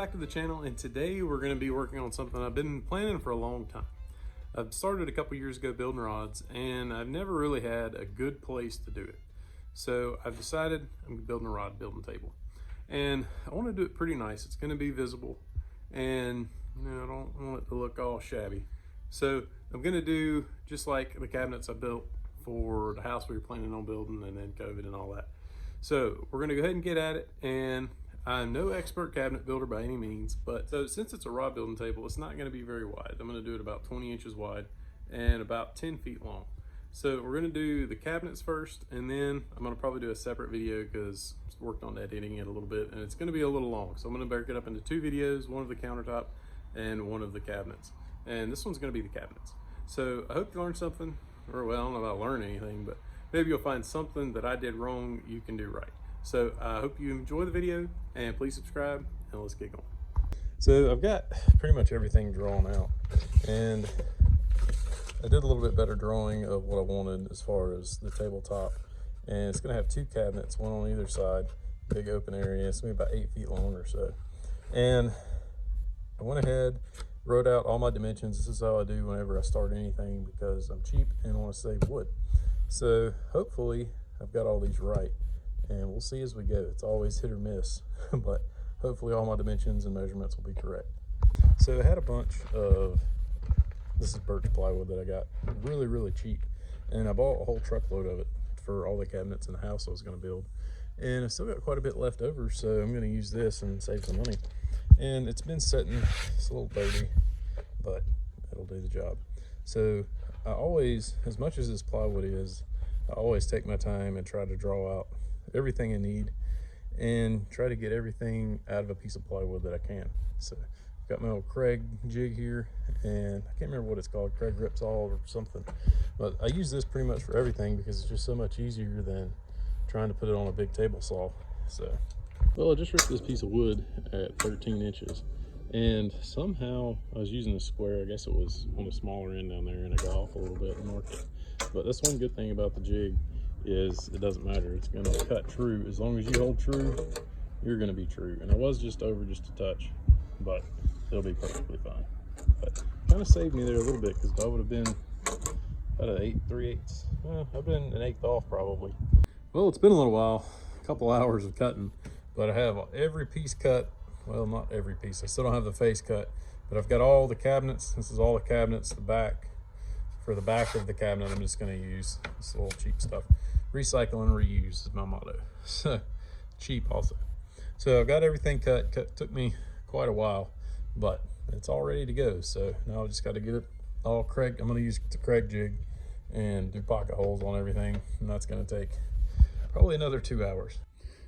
back to the channel, and today we're going to be working on something I've been planning for a long time. I've started a couple years ago building rods, and I've never really had a good place to do it. So I've decided I'm building a rod building table, and I want to do it pretty nice. It's going to be visible, and I don't want it to look all shabby. So I'm going to do just like the cabinets I built for the house we were planning on building, and then COVID and all that. So we're going to go ahead and get at it, and I'm no expert cabinet builder by any means, but so since it's a rod building table, it's not going to be very wide. I'm going to do it about 20 inches wide and about 10 feet long. So we're going to do the cabinets first, and then I'm going to probably do a separate video because I worked on editing it a little bit, and it's going to be a little long. So I'm going to break it up into two videos, one of the countertop and one of the cabinets. And this one's going to be the cabinets. So I hope you learned something, or well, I don't know about learn anything, but maybe you'll find something that I did wrong you can do right. So I hope you enjoy the video, and please subscribe, and let's get going. So I've got pretty much everything drawn out, and I did a little bit better drawing of what I wanted as far as the tabletop. And it's gonna have two cabinets, one on either side, big open area. It's gonna be about 8 feet long or so. And I went ahead, wrote out all my dimensions. This is how I do whenever I start anything because I'm cheap and want to save wood. So hopefully I've got all these right. And we'll see as we go. It's always hit or miss, but hopefully all my dimensions and measurements will be correct. So I had a bunch of, this is birch plywood that I got really, really cheap. And I bought a whole truckload of it for all the cabinets in the house I was gonna build. And I still got quite a bit left over, so I'm gonna use this and save some money. And it's been sitting, it's a little dirty, but it'll do the job. So I always, as much as this plywood is, I always take my time and try to draw out everything I need and try to get everything out of a piece of plywood that I can. So I've got my old Craig jig here, and I can't remember what it's called, Craig Ripsaw or something, but I use this pretty much for everything because it's just so much easier than trying to put it on a big table saw. So, well, I just ripped this piece of wood at 13 inches, and somehow I was using a square. I guess it was on the smaller end down there, and I got off a little bit and marked it. But that's one good thing about the jig, is it doesn't matter. It's going to cut true. As long as you hold true, you're going to be true. And I was just over just a touch, but it'll be perfectly fine. But kind of saved me there a little bit, because I would have been about an 3/8. Well, I've been an 1/8 off probably. Well, it's been a little while, a couple hours of cutting, but I have every piece cut. Well, not every piece. I still don't have the face cut, but I've got all the cabinets. This is all the cabinets, the back. For the back of the cabinet, I'm just going to use this little cheap stuff. Recycle and reuse is my motto. So cheap also. So I've got everything cut. Took me quite a while, but it's all ready to go. So now I just got to get it all Craig. I'm going to use the Craig jig and do pocket holes on everything, and that's going to take probably another 2 hours.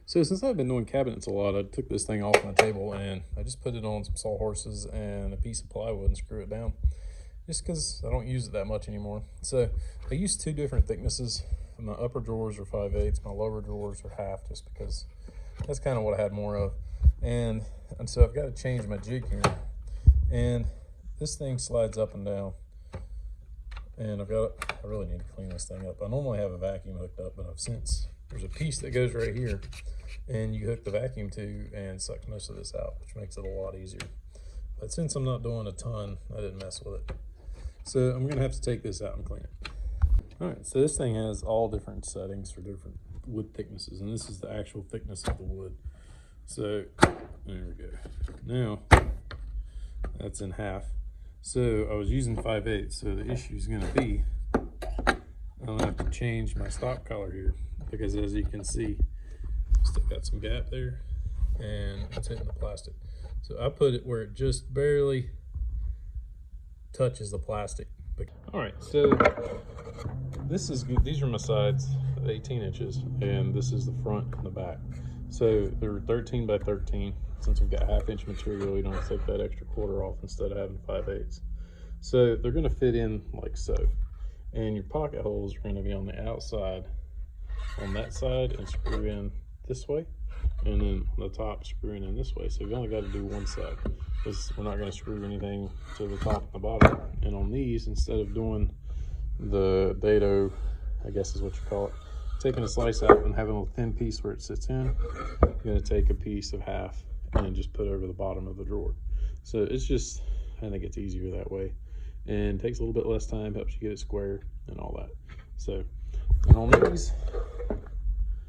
So since I've been doing cabinets a lot, I took this thing off my table and I just put it on some sawhorses and a piece of plywood and screw it down, just because I don't use it that much anymore. So I use two different thicknesses. My upper drawers are 5/8, my lower drawers are half, just because that's kind of what I had more of. And so I've got to change my jig here. And this thing slides up and down. And I really need to clean this thing up. I normally have a vacuum hooked up, but there's a piece that goes right here, and you hook the vacuum to and sucks most of this out, which makes it a lot easier. But since I'm not doing a ton, I didn't mess with it. So I'm gonna have to take this out and clean it. All right, so this thing has all different settings for different wood thicknesses, and this is the actual thickness of the wood. So there we go. Now that's in half. So I was using 5/8, so the issue is gonna be I'm gonna have to change my stock color here, because as you can see, still got some gap there, and it's hitting the plastic. So I put it where it just barely touches the plastic. All right, so these are my sides, 18 inches, and this is the front and the back. So they're 13 by 13. Since we've got 1/2 inch material, you don't have to take that extra quarter off instead of having 5/8. So they're gonna fit in like so. And your pocket holes are gonna be on the outside, on that side, and screw in this way. And then on the top, screwing in this way. So you've only got to do one side, because we're not going to screw anything to the top and the bottom. And on these, instead of doing the dado, I guess is what you call it, taking a slice out and having a little thin piece where it sits in, you're going to take a piece of half and just put over the bottom of the drawer. So it's just, I think it's easier that way, and takes a little bit less time, helps you get it square and all that. So, and on these,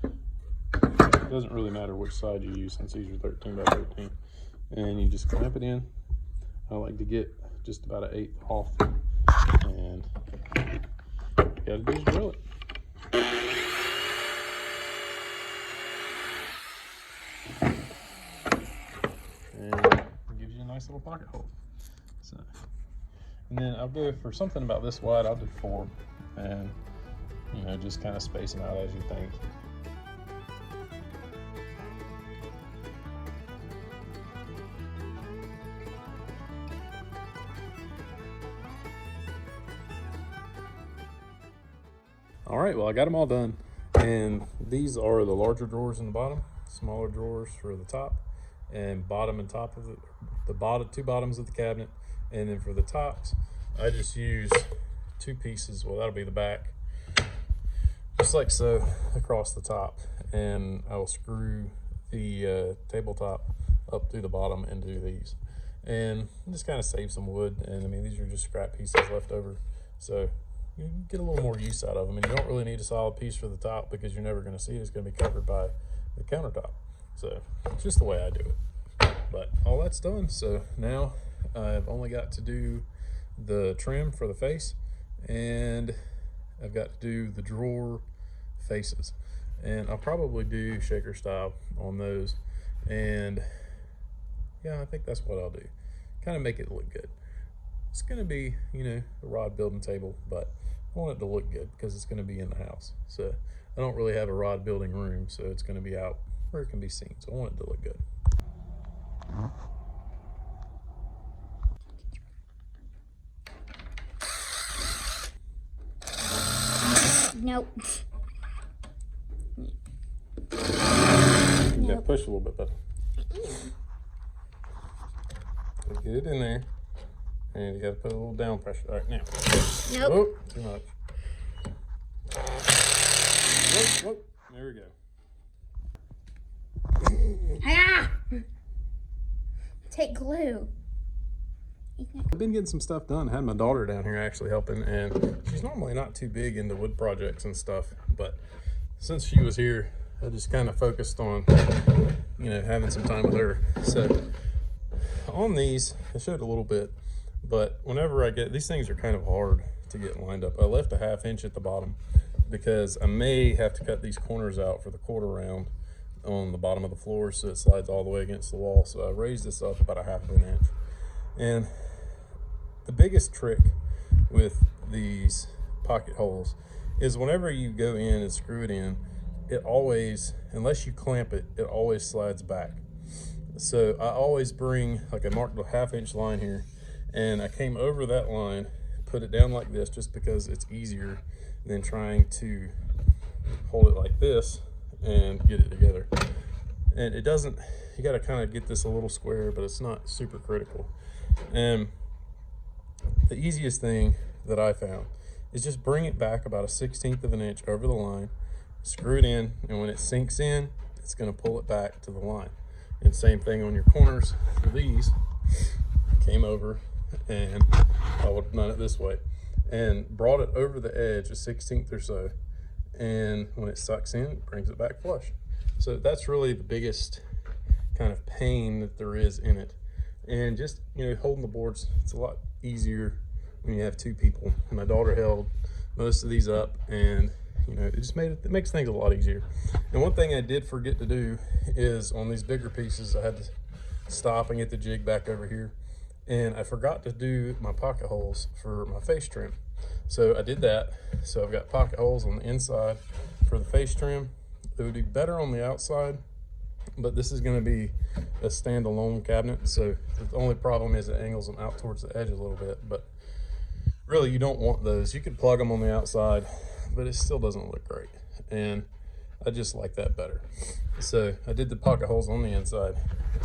it doesn't really matter which side you use since these are 13 by 13, and you just clamp it in. I like to get just about 1/8 off, and you gotta do is drill it. And it gives you a nice little pocket hole. So, and then I'll go for something about this wide. I'll do 4, and just kind of space them out as you think. All right, well, I got them all done, and these are the larger drawers in the bottom, smaller drawers for the top, and bottom and top of the bottom, 2 bottoms of the cabinet. And then for the tops, I just use 2 pieces. Well, that'll be the back, just like so, across the top, and I will screw the tabletop up through the bottom and do these, and just kind of save some wood. And I mean, these are just scrap pieces left over, so you get a little more use out of them. And you don't really need a solid piece for the top because you're never going to see it. It's going to be covered by the countertop. So it's just the way I do it. But all that's done. So now I've only got to do the trim for the face, and I've got to do the drawer faces, and I'll probably do shaker style on those. And yeah, I think that's what I'll do. Kind of make it look good. It's going to be, a rod building table, but I want it to look good because it's going to be in the house. So I don't really have a rod building room, so it's going to be out where it can be seen. So I want it to look good. Nope. You gotta push a little bit better. Get it in there. And you gotta put a little down pressure. All right, now. Nope. Whoa, too much. Whoa, whoa. There we go. Ah! Take glue. I've been getting some stuff done. I had my daughter down here actually helping, and she's normally not too big into wood projects and stuff, but since she was here, I just kind of focused on, having some time with her. So on these, I showed a little bit, but whenever I get, these things are kind of hard to get lined up. I left a 1/2 inch at the bottom because I may have to cut these corners out for the quarter round on the bottom of the floor so it slides all the way against the wall. So I raised this up about 1/2 inch. And the biggest trick with these pocket holes is whenever you go in and screw it in, it always, unless you clamp it, it always slides back. So I always bring, like I marked a 1/2 inch line here, and I came over that line, put it down like this just because it's easier than trying to hold it like this and get it together. And it doesn't, you got to kind of get this a little square, but it's not super critical. And the easiest thing that I found is just bring it back about 1/16 of an inch over the line, screw it in, and when it sinks in, it's going to pull it back to the line. And same thing on your corners for these. Came over, and I would have done it this way and brought it over the edge 1/16 or so, and when it sucks in, it brings it back flush. So that's really the biggest kind of pain that there is in it. And just, holding the boards, it's a lot easier when you have 2 people. My daughter held most of these up, and it just makes things a lot easier. And one thing I did forget to do is on these bigger pieces, I had to stop and get the jig back over here, and I forgot to do my pocket holes for my face trim. So I did that. So I've got pocket holes on the inside for the face trim. It would be better on the outside, but this is going to be a standalone cabinet, so the only problem is it angles them out towards the edge a little bit. But really, you don't want those. You could plug them on the outside, but it still doesn't look great, and I just like that better. So I did the pocket holes on the inside,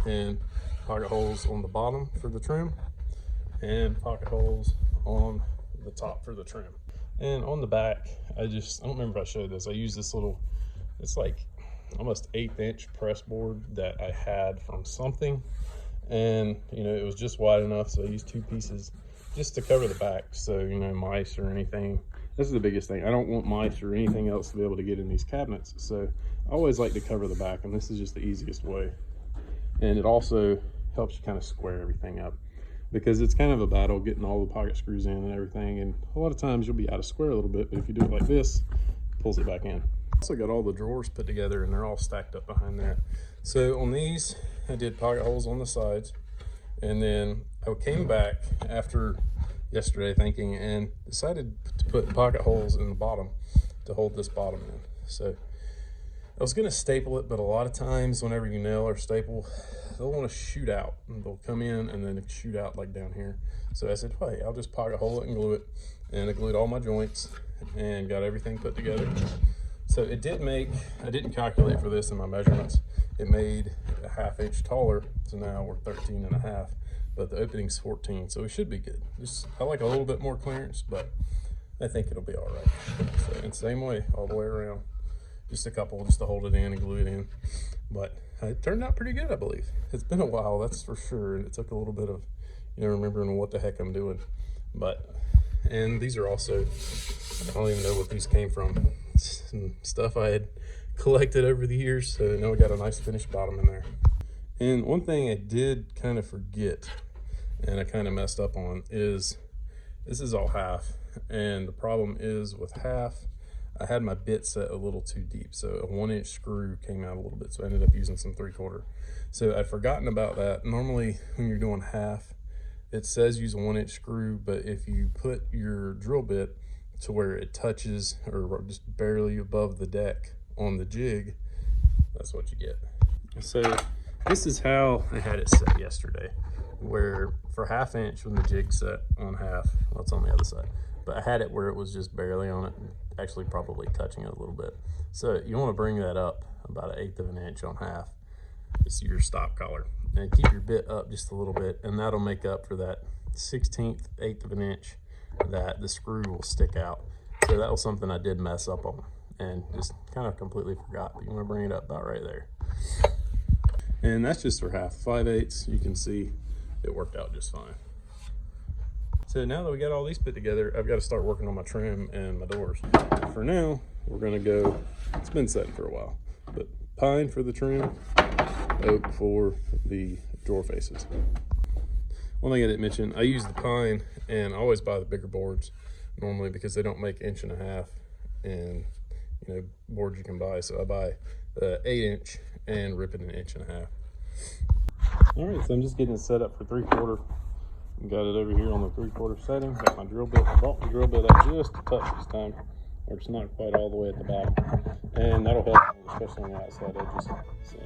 and pocket holes on the bottom for the trim, and pocket holes on the top for the trim. And on the back, I don't remember if I showed this. I use this little, it's like almost 1/8 inch press board that I had from something, and you know, it was just wide enough, so I used 2 pieces just to cover the back, so you know, mice or anything. This is the biggest thing. I don't want mice or anything else to be able to get in these cabinets, so I always like to cover the back, and this is just the easiest way. And it also helps you kind of square everything up, because it's kind of a battle getting all the pocket screws in and everything, and a lot of times you'll be out of square a little bit, but if you do it like this, it pulls it back in. Also got all the drawers put together, and they're all stacked up behind that. So on these, I did pocket holes on the sides, and then I came back after yesterday thinking and decided to put pocket holes in the bottom to hold this bottom in. So I was gonna staple it, but a lot of times whenever you nail or staple, they'll want to shoot out, and they'll come in and then shoot out like down here. So I said, hey, I'll just pocket hole it and glue it. And I glued all my joints and got everything put together. So it did make, I didn't calculate for this in my measurements, it made a 1/2 inch taller, so now we're 13.5, but the opening's 14, so it should be good. Just, I like a little bit more clearance, but I think it'll be all right. So, and same way all the way around, just a couple just to hold it in and glue it in. But it turned out pretty good, I believe. It's been a while, that's for sure, and it took a little bit of, you know, remembering what the heck I'm doing. But, and these are also, I don't even know what these came from. Some stuff I had collected over the years, so now we got a nice finished bottom in there. And one thing I did kind of forget, and I kind of messed up on, is this is all half, and the problem is with half, I had my bit set a little too deep, so a 1-inch screw came out a little bit, so I ended up using some 3/4. So I'd forgotten about that. Normally when you're doing half, it says use a 1-inch screw, but if you put your drill bit to where it touches or just barely above the deck on the jig, that's what you get. So this is how I had it set yesterday, where for 1/2 inch when the jig set on half, well, it's on the other side, but I had it where it was just barely on it, actually probably touching it a little bit. So you want to bring that up about 1/8 of an inch on half. It's your stop collar, and keep your bit up just a little bit, and that'll make up for that 1/16, 1/8 of an inch that the screw will stick out. So that was something I did mess up on and just kind of completely forgot, but you want to bring it up about right there. And that's just for half. 5/8, you can see it worked out just fine. So now that we got all these put together, I've got to start working on my trim and my doors. For now, we're gonna go, it's been setting for a while, but pine for the trim, oak for the drawer faces. One thing I didn't mention, I use the pine, and I always buy the bigger boards normally because they don't make 1.5 inch and you know, boards you can buy. So I buy 8-inch and rip it 1.5 inches. All right, so I'm just getting it set up for 3/4. Got it over here on the 3/4 setting. Got my drill bit. I brought the drill bit up just a touch this time, or it's not quite all the way at the bottom, and that'll help, especially on the outside edges. So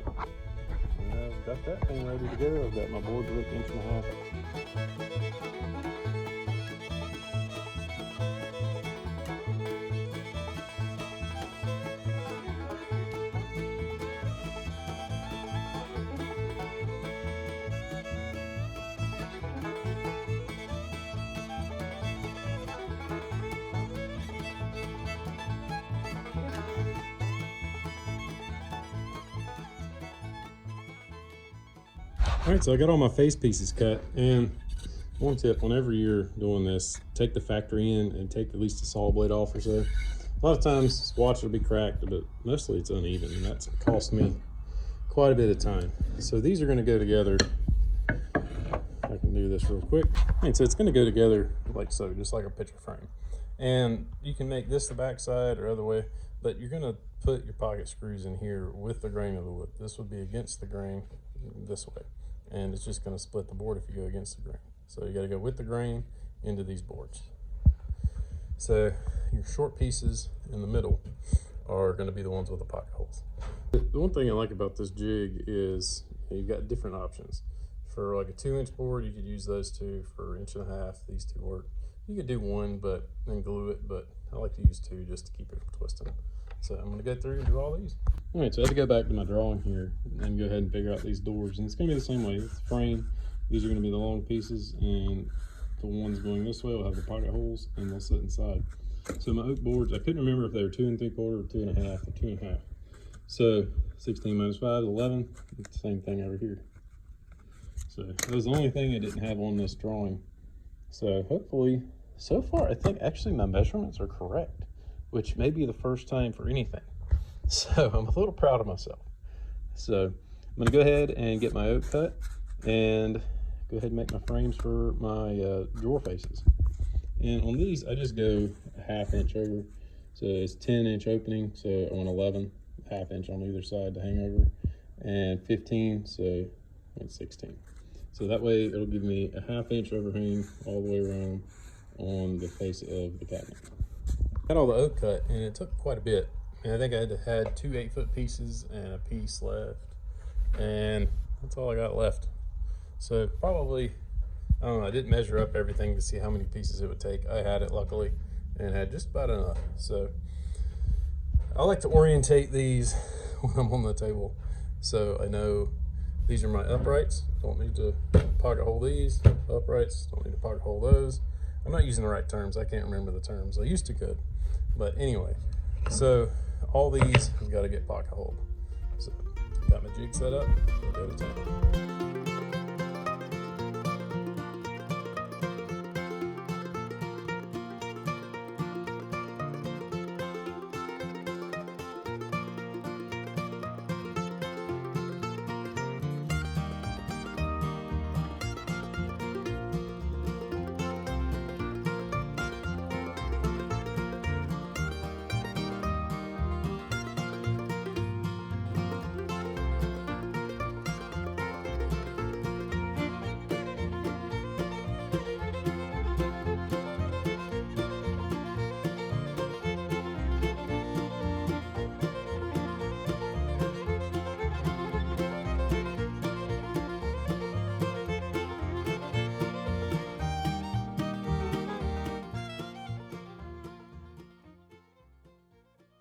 I've got that thing ready to go. I've got my board ripped 1.5 inches. All right, so I got all my face pieces cut, and one tip, whenever you're doing this, take the factory in and take at least the saw blade off or so. A lot of times this watch will be cracked, but mostly it's uneven, and that's cost me quite a bit of time. So these are gonna go together. I can do this real quick. And so it's gonna go together like so, just like a picture frame. And you can make this the back side or other way, but you're gonna put your pocket screws in here with the grain of the wood. This would be against the grain this way. And it's just going to split the board if you go against the grain. So you got to go with the grain into these boards. So your short pieces in the middle are going to be the ones with the pocket holes. The one thing I like about this jig is you've got different options. For like a 2-inch board, you could use those two. For 1.5 inches, these two work. You could do one, but then glue it, but I like to use two just to keep it from twisting. So I'm going to go through and do all these. All right, so I have to go back to my drawing here and go ahead and figure out these doors. And it's going to be the same way. With the frame, these are going to be the long pieces, and the ones going this way will have the pocket holes, and they'll sit inside. So my oak boards, I couldn't remember if they were 2 3/4 or 2.5 or 2.5. So 16 minus 5 is 11. It's the same thing over here. So that was the only thing I didn't have on this drawing. So hopefully, so far, I think actually my measurements are correct, which may be the first time for anything. So I'm a little proud of myself. So I'm gonna go ahead and get my oak cut and go ahead and make my frames for my drawer faces. And on these, I just go a ½ inch over. So it's 10-inch opening, so I want 11, ½ inch on either side to hang over, and 15, so it's 16. So that way it'll give me a ½ inch overhang all the way around on the face of the cabinet. Got all the oak cut, and it took quite a bit. And I think I had 2 8-foot pieces and a piece left, and that's all I got left. So probably, I don't know, I didn't measure up everything to see how many pieces it would take. I had it luckily and had just about enough. So I like to orientate these when I'm on the table, so I know these are my uprights. Don't need to pocket hole these. Uprights, don't need to pocket hole those. I'm not using the right terms. I can't remember the terms. I used to could. But anyway, so all these have got to get pocket holed. So got my jig set up. We'll go to town.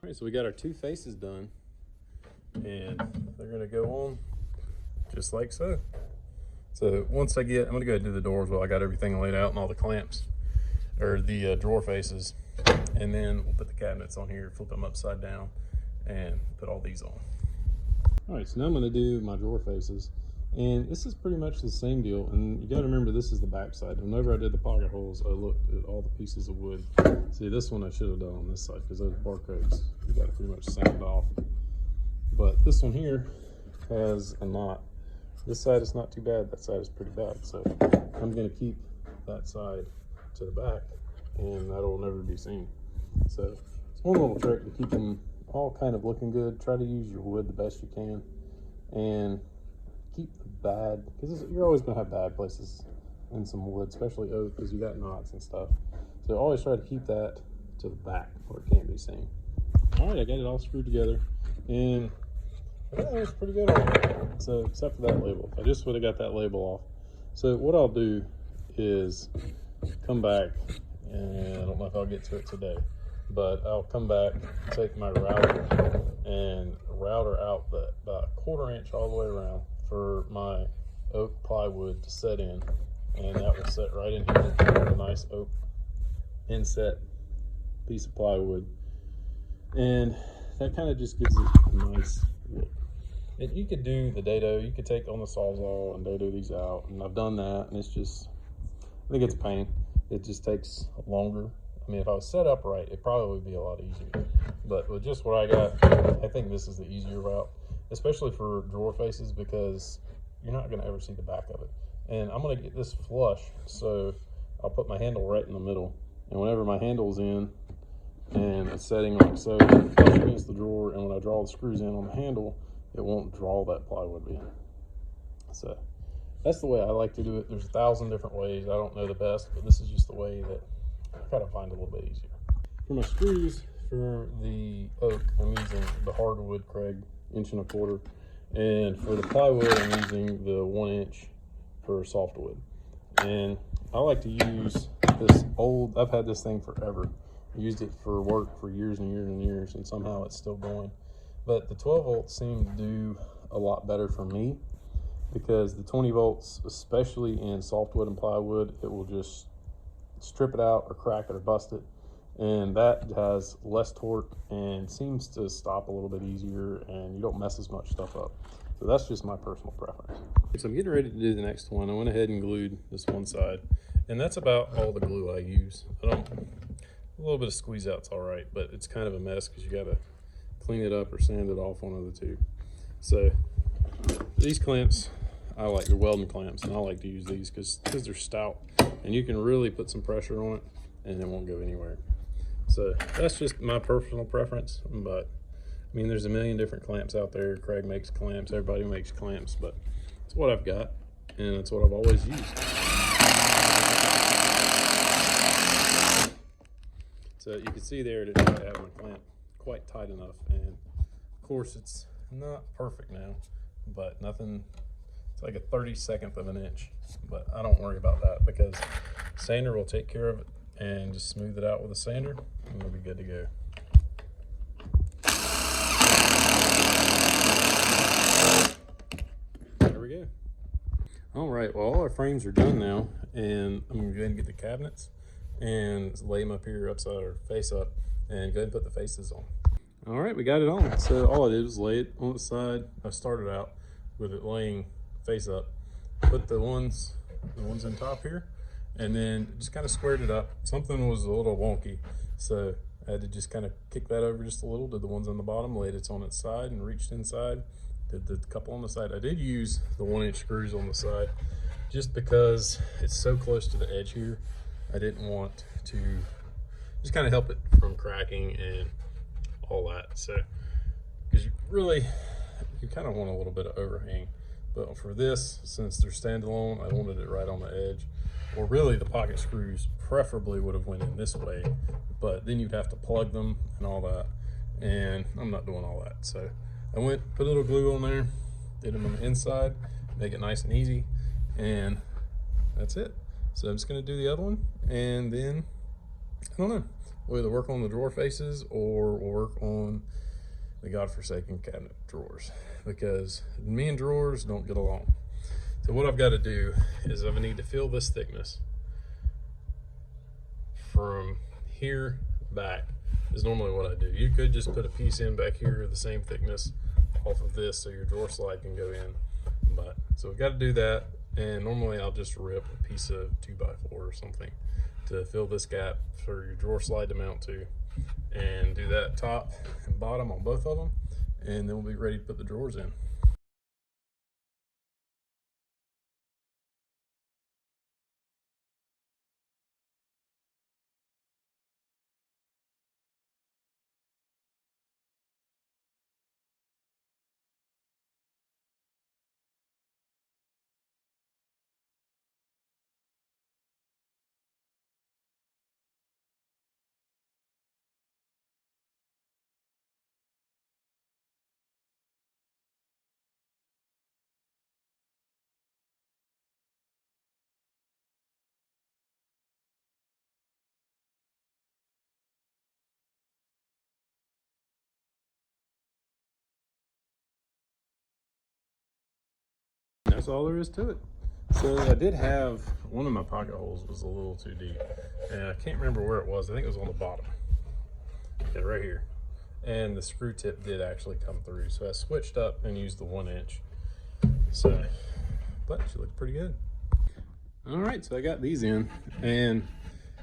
All right, so we got our 2 faces done, and they're gonna go on just like so. So once I'm gonna go ahead and do the doors while I got everything laid out and all the clamps, or the drawer faces, and then we'll put the cabinets on here, flip them upside down, and put all these on. All right, so now I'm gonna do my drawer faces, and this is pretty much the same deal. And you gotta remember, this is the back side. Whenever I did the pocket holes, I looked at all the pieces of wood. See, this one I should have done on this side because those barcodes, you got to pretty much sand off. But this one here has a knot. This side is not too bad. That side is pretty bad. So I'm going to keep that side to the back, and that'll never be seen. So it's one little trick to keep them all kind of looking good. Try to use your wood the best you can, and keep the bad, because you're always going to have bad places in some wood, especially oak, because you got knots and stuff. So always try to keep that to the back where it can't be seen. All right, I got it all screwed together, and I think that was pretty good on it. So except for that label, I just would have got that label off. So what I'll do is come back, and I don't know if I'll get to it today, but I'll come back, take my router, and router out about a 1/4 inch all the way around for my oak plywood to set in, and that will set right in here with a nice oak inset piece of plywood, and that kind of just gives it a nice look. And you could do the dado, you could take on the Sawzall and dado these out, and I've done that, and it's just, I think it's a pain. It just takes longer. I mean, if I was set up right, it probably would be a lot easier, but with just what I got, I think this is the easier route, especially for drawer faces, because you're not going to ever see the back of it. And I'm going to get this flush, so I'll put my handle right in the middle, and whenever my handle's in and it's setting like so, it's flush against the drawer, and when I draw the screws in on the handle, it won't draw that plywood in. So that's the way I like to do it. There's 1,000 different ways. I don't know the best, but this is just the way that I kind of find it a little bit easier. For my screws for the oak, I'm using the hardwood Craig 1.25 inch, and for the plywood, I'm using the 1 inch for softwood. And I like to use this old, I've had this thing forever. I used it for work for years and years and years, and somehow it's still going. But the 12 volts seem to do a lot better for me, because the 20 volts, especially in softwood and plywood, it will just strip it out or crack it or bust it. and that has less torque and seems to stop a little bit easier, and you don't mess as much stuff up. So that's just my personal preference. So I'm getting ready to do the next one. I went ahead and glued this one side, and that's about all the glue I use. A little bit of squeeze out's all right, but it's kind of a mess because you gotta clean it up or sand it off, one of the two. So these clamps, I like, they're welding clamps, and I like to use these because they're stout, and you can really put some pressure on it and it won't go anywhere. So that's just my personal preference, but I mean, there's a million different clamps out there. Craig makes clamps, everybody makes clamps, but it's what I've got, and it's what I've always used. So you can see there that I have my clamp quite tight enough, and of course it's not perfect now, but nothing, it's like a 32nd of an inch, but I don't worry about that because sander will take care of it, and just smooth it out with a sander and it'll be good to go. There we go. All right, well, all our frames are done now, and I'm gonna go ahead and get the cabinets and lay them up here upside or face up, and go ahead and put the faces on. All right, we got it on. So all I did was lay it on the side. I started out with it laying face up, put the ones in top here, and then just kind of squared it up. Something was a little wonky, so I had to just kind of kick that over just a little, did the ones on the bottom, laid it on its side and reached inside, did the couple on the side. I did use the 1-inch screws on the side just because it's so close to the edge here. I didn't want to, just kind of help it from cracking and all that. So, because you kind of want a little bit of overhang, but for this, since they're standalone, I wanted it right on the edge. Or really, the pocket screws preferably would have went in this way, but then you'd have to plug them and all that, and I'm not doing all that. So I put a little glue on there, did them on the inside, make it nice and easy, and that's it. So I'm just gonna do the other one, and then, I don't know, we'll either work on the drawer faces or we'll work on the godforsaken cabinet drawers, because me and drawers don't get along. So what I've got to do is I need to fill this thickness from here back is normally what I do. You could just put a piece in back here the same thickness off of this so your drawer slide can go in. But so we've got to do that, and normally I'll just rip a piece of 2x4 or something to fill this gap for your drawer slide to mount to, and do that top and bottom on both of them, and then we'll be ready to put the drawers in. That's all there is to it. So I did have, one of my pocket holes was a little too deep, and I can't remember where it was. I think it was on the bottom. Yeah, right here. And the screw tip did actually come through. So I switched up and used the 1-inch. So, but she looked pretty good. All right, so I got these in, and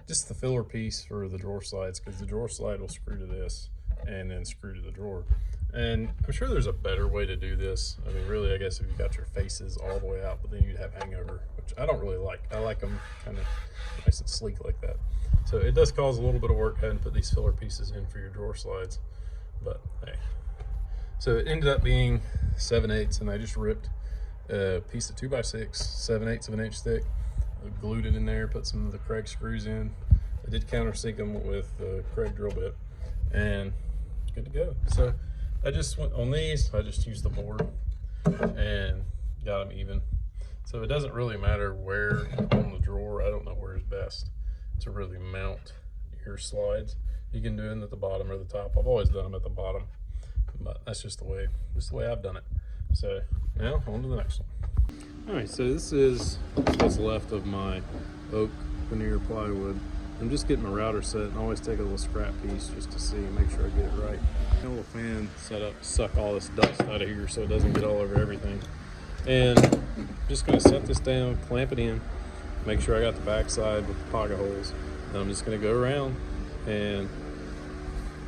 just the filler piece for the drawer slides, because the drawer slide will screw to this and then screw to the drawer. And I'm sure there's a better way to do this. I mean, really, I guess if you got your faces all the way out, but then you'd have hangover, which I don't really like. I like them kind of nice and sleek like that. So it does cause a little bit of work having to put these filler pieces in for your drawer slides, but hey. So it ended up being 7/8, and I just ripped a piece of 2x6, 7/8 of an inch thick, glued it in there, put some of the Craig screws in. I did countersink them with the Craig drill bit, and good to go. So I just went on these, I just used the board and got them even. So it doesn't really matter where on the drawer, I don't know where is best to really mount your slides. You can do them at the bottom or the top. I've always done them at the bottom, but that's just the way I've done it. So now on to the next one. All right, so this is what's left of my oak veneer plywood. I'm just getting my router set, and I always take a little scrap piece just to see and make sure I get it right. Got a little fan set up to suck all this dust out of here so it doesn't get all over everything. And I'm just gonna set this down, clamp it in, make sure I got the backside with the pocket holes. And I'm just gonna go around and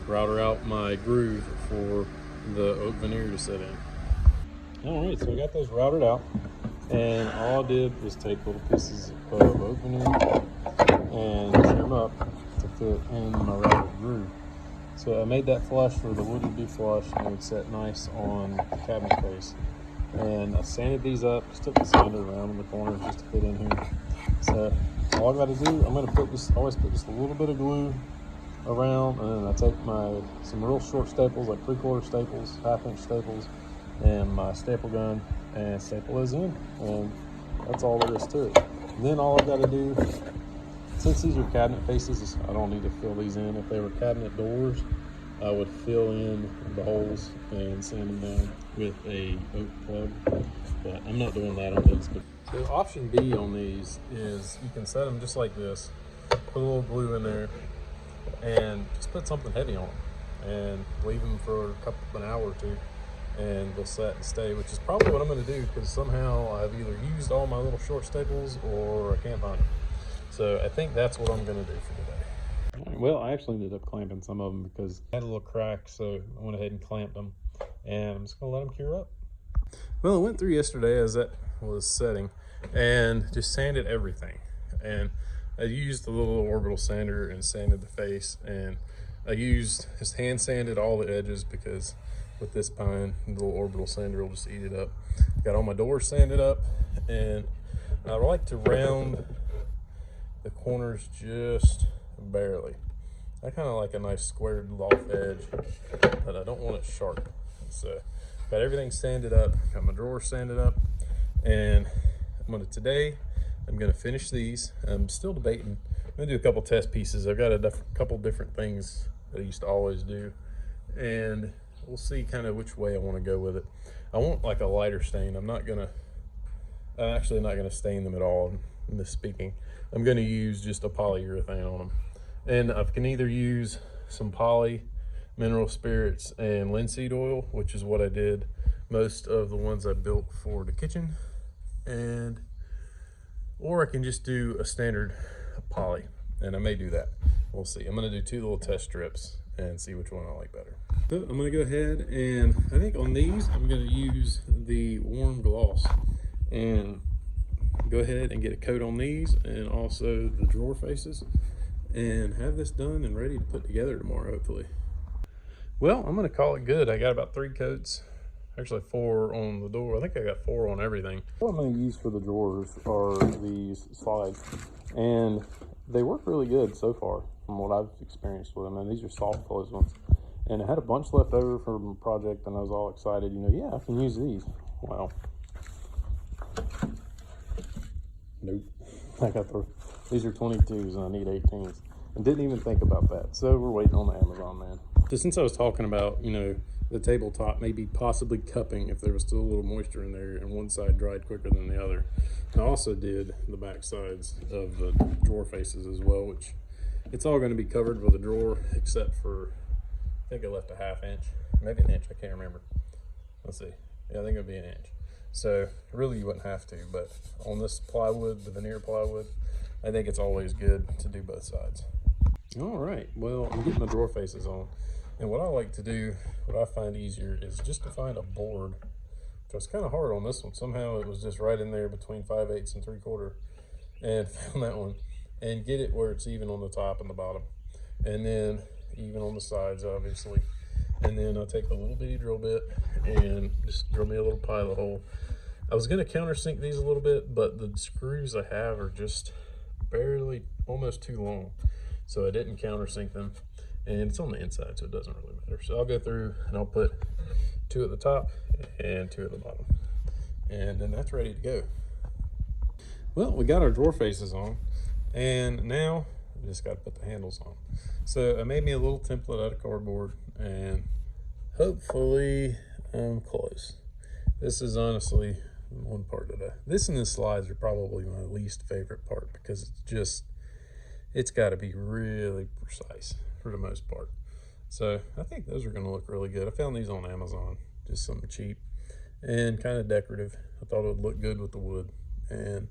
router out my groove for the oak veneer to set in. All right, so I got those routed out, and all I did was take little pieces of oak veneer and trim up to fit in my routed groove. So I made that flush where the wood would be flush and it would set nice on the cabinet face. And I sanded these up, just took the sander around in the corners just to fit in here. So all I got to do, I'm going to always put just a little bit of glue around, and then I take some real short staples, like 3/4 staples, 1/2 inch staples, and my staple gun, and staple those in, and that's all there is to it. And then all I've got to do, since these are cabinet faces, I don't need to fill these in. If they were cabinet doors, I would fill in the holes and sand them down with a oak plug, but I'm not doing that on these. So option B on these is you can set them just like this, put a little glue in there, and just put something heavy on them and leave them for an hour or two, and they'll set and stay, which is probably what I'm going to do, because somehow I've either used all my little short staples or I can't find them. So I think that's what I'm going to do for today. All right, well, I actually ended up clamping some of them because I had a little crack, so I went ahead and clamped them, and I'm just going to let them cure up. Well, I went through yesterday as that was setting and just sanded everything, and I used the little orbital sander and sanded the face, and I just hand sanded all the edges because with this pine, the little orbital sander will just eat it up. Got all my doors sanded up, and I like to round the corners just barely. I kind of like a nice squared off edge, but I don't want it sharp. So got everything sanded up, got my drawers sanded up, and today I'm gonna finish these. I'm still debating. I'm gonna do a couple test pieces. I've got a couple different things that I used to always do, and we'll see kind of which way I want to go with it. I want like a lighter stain. I'm actually not gonna stain them at all. I'm misspeaking. I'm gonna use just a polyurethane on them, and I can either use some poly, mineral spirits, and linseed oil, which is what I did most of the ones I built for the kitchen, or I can just do a standard poly, and I may do that. We'll see. I'm gonna do 2 little test strips and see which one I like better. So I'm gonna go ahead, and I think on these, I'm gonna use the warm gloss and go ahead and get a coat on these and also the drawer faces, and have this done and ready to put together tomorrow, hopefully. Well, I'm gonna call it good. I got about 3 coats. Actually 4 on the door. I think I got 4 on everything. What I'm going to use for the drawers are these slides, and they work really good so far from what I've experienced with them. And these are soft close ones, and I had a bunch left over from a project, and I was all excited, yeah, I can use these. Well, nope. These are 22s and I need 18s, and didn't even think about that. So we're waiting on the Amazon man. So since I was talking about, the tabletop maybe possibly cupping if there was still a little moisture in there and one side dried quicker than the other, I also did the back sides of the drawer faces as well, which it's all going to be covered with a drawer except for, I think I left a 1/2 inch, maybe 1 inch, I can't remember. Let's see. Yeah, I think it'll be 1 inch. So really you wouldn't have to, but on this plywood, the veneer plywood, I think it's always good to do both sides. All right, well, I'm getting my drawer faces on. And what I like to do, what I find easier, is just to find a board. So it's kind of hard on this one. Somehow it was just right in there between 5/8 and 3/4, and found that one. And get it where it's even on the top and the bottom. And then even on the sides, obviously. And then I'll take a little bitty drill bit and just drill me a little pilot hole. I was gonna countersink these a little bit, but the screws I have are just barely, almost too long. So I didn't countersink them. And it's on the inside, so it doesn't really matter. So I'll go through and I'll put 2 at the top and 2 at the bottom, and then that's ready to go. Well, we got our drawer faces on, and now we just got to put the handles on. So I made me a little template out of cardboard, and hopefully I'm close. This is honestly one part this and the slides are probably my least favorite part, because it's got to be really precise for the most part. So I think those are going to look really good. I found these on Amazon, just something cheap and kind of decorative. I thought it would look good with the wood, and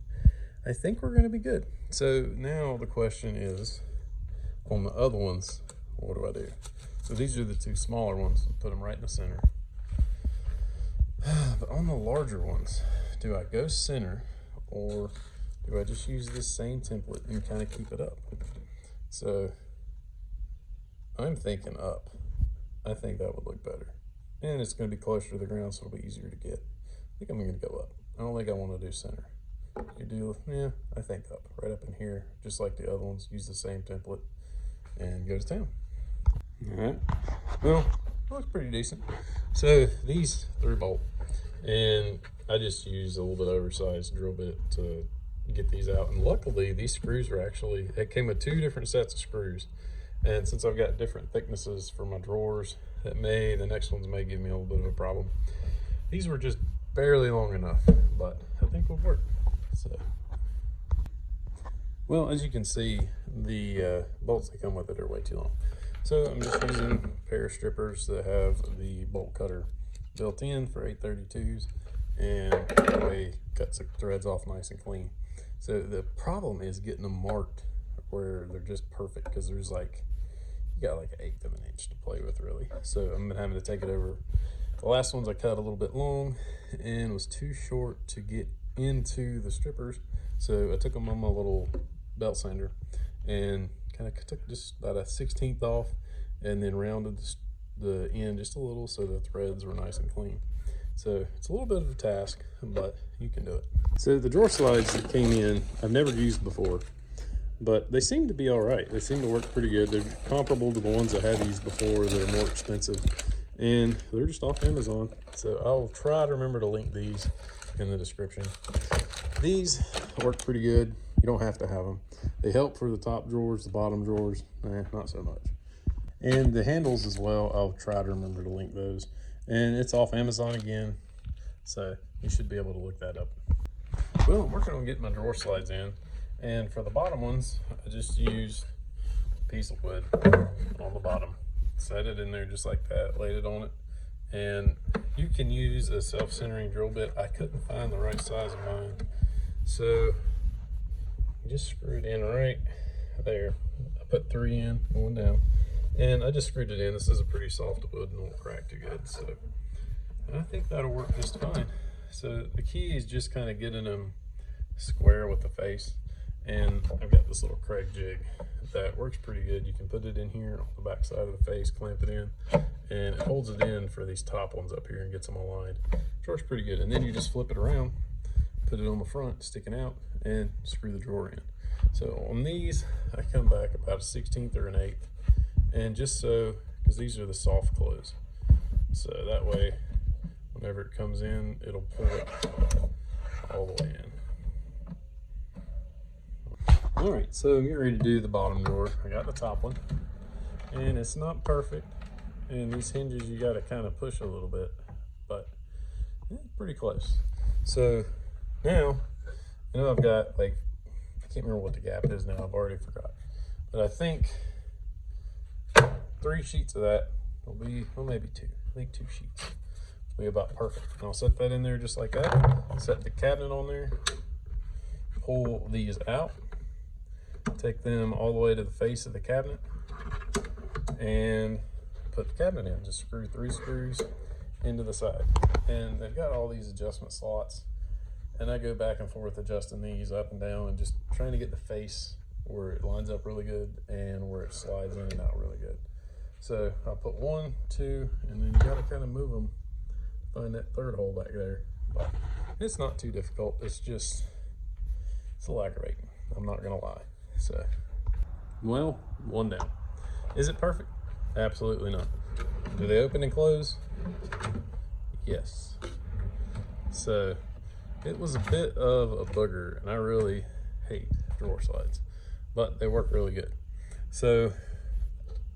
I think we're going to be good. So now the question is, on the other ones, what do I do? So these are the two smaller ones. Put them right in the center. But on the larger ones, do I go center, or do I just use this same template and kind of keep it up? So I'm thinking up. I think that would look better. And it's going to be closer to the ground, so it'll be easier to get. I think I'm going to go up. I don't think I want to do center. You do, yeah, I think up. Right up in here, just like the other ones. Use the same template and go to town. All right. Well, looks pretty decent. So these 3-bolt, and I just used a little bit oversized drill bit to get these out. And luckily, these screws are actually, it came with 2 different sets of screws. And since I've got different thicknesses for my drawers, the next ones may give me a little bit of a problem. These were just barely long enough, but I think will work. So, well, as you can see, the bolts that come with it are way too long. So I'm just using a pair of strippers that have the bolt cutter built in for 832s, and that way cuts the threads off nice and clean. So the problem is getting them marked where they're just perfect, because there's like, you got like 1/8 of an inch to play with really. So I'm having to take it over. The last ones I cut a little bit long and was too short to get into the strippers. So I took them on my little belt sander and kind of took just about a 1/16 off, and then rounded the end just a little so the threads were nice and clean. So it's a little bit of a task, but you can do it. So the drawer slides that came in, I've never used before, but they seem to be all right. They seem to work pretty good. They're comparable to the ones I have used before that are more expensive, and they're just off Amazon. So I'll try to remember to link these in the description. These work pretty good. You don't have to have them. They help for the top drawers, the bottom drawers, not so much. And the handles as well, I'll try to remember to link those. And it's off Amazon again, so you should be able to look that up. Well, I'm working on getting my drawer slides in. And for the bottom ones, I just used a piece of wood on the bottom. Set it in there just like that, laid it on it. And you can use a self-centering drill bit. I couldn't find the right size of mine. So you just screw it in right there. I put 3 in, 1 down. And I just screwed it in. This is a pretty soft wood and won't crack too good. So I think that'll work just fine. So the key is just kind of getting them square with the face. And I've got this little Craig jig that works pretty good. You can put it in here on the back side of the face, clamp it in, and it holds it in for these top ones up here and gets them aligned. It works pretty good. And then you just flip it around, put it on the front, sticking out, and screw the drawer in. So on these, I come back about a 1/16 or an 1/8, and just so, because these are the soft close, so that way, whenever it comes in, it'll pull it all the way in. All right, so I'm getting ready to do the bottom drawer. I got the top one, and it's not perfect. And these hinges, you got to kind of push a little bit, but pretty close. So now, you know, I've got like, I can't remember what the gap is now. I've already forgot, but I think 3 sheets of that will be, well, maybe 2. I think 2 sheets will be about perfect. And I'll set that in there just like that. Set the cabinet on there. Pull these out. Take them all the way to the face of the cabinet and put the cabinet in. Just screw 3 screws into the side. And they've got all these adjustment slots. And I go back and forth adjusting these up and down and just trying to get the face where it lines up really good and where it slides in and out really good. So I'll put 1, 2, and then you gotta kind of move them, find that 3rd hole back there. But it's not too difficult. It's just, it's a little aggravating. I'm not gonna lie. So, well, 1 down. Is it perfect? Absolutely not. Do they open and close? Yes. So it was a bit of a booger, and I really hate drawer slides, but they work really good. So,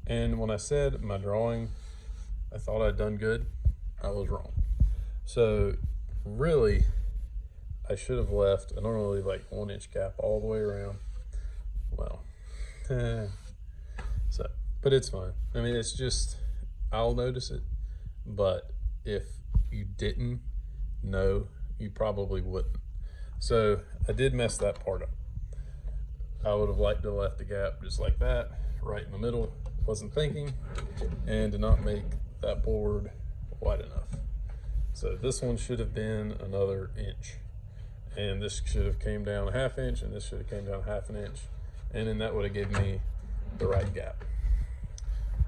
and when I said my drawing, I thought I'd done good, I was wrong. So really, I should have left a normally like 1 inch gap all the way around. Well, So, but it's fine. I mean, it's just, I'll notice it, but if you didn't know, you probably wouldn't. So I did mess that part up. I would have liked to have left the gap just like that, right in the middle. Wasn't thinking, and did not make that board wide enough. So this one should have been another inch, and this should have came down a ½ inch, and this should have came down ½ inch, and then that would have given me the right gap,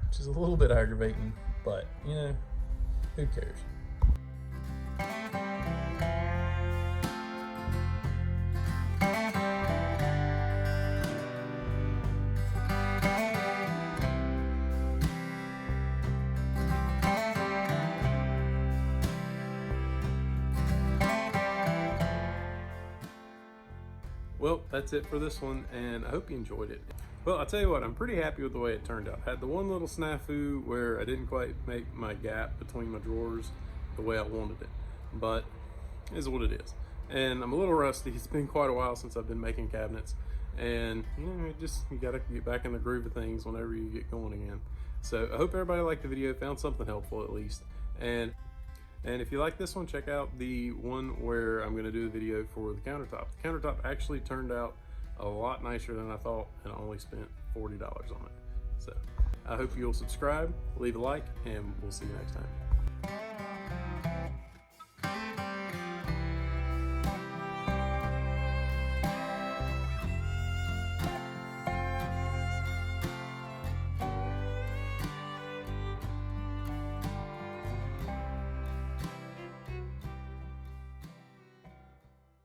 which is a little bit aggravating, but you know, who cares? Well, that's it for this one, and I hope you enjoyed it. Well, I'll tell you what, I'm pretty happy with the way it turned out. I had the one little snafu where I didn't quite make my gap between my drawers the way I wanted it, but it is what it is. And I'm a little rusty. It's been quite a while since I've been making cabinets, and you know, you gotta get back in the groove of things whenever you get going again. So I hope everybody liked the video, found something helpful at least. And if you like this one, check out the one where I'm gonna do a video for the countertop. The countertop actually turned out a lot nicer than I thought, and I only spent $40 on it. So I hope you'll subscribe, leave a like, and we'll see you next time.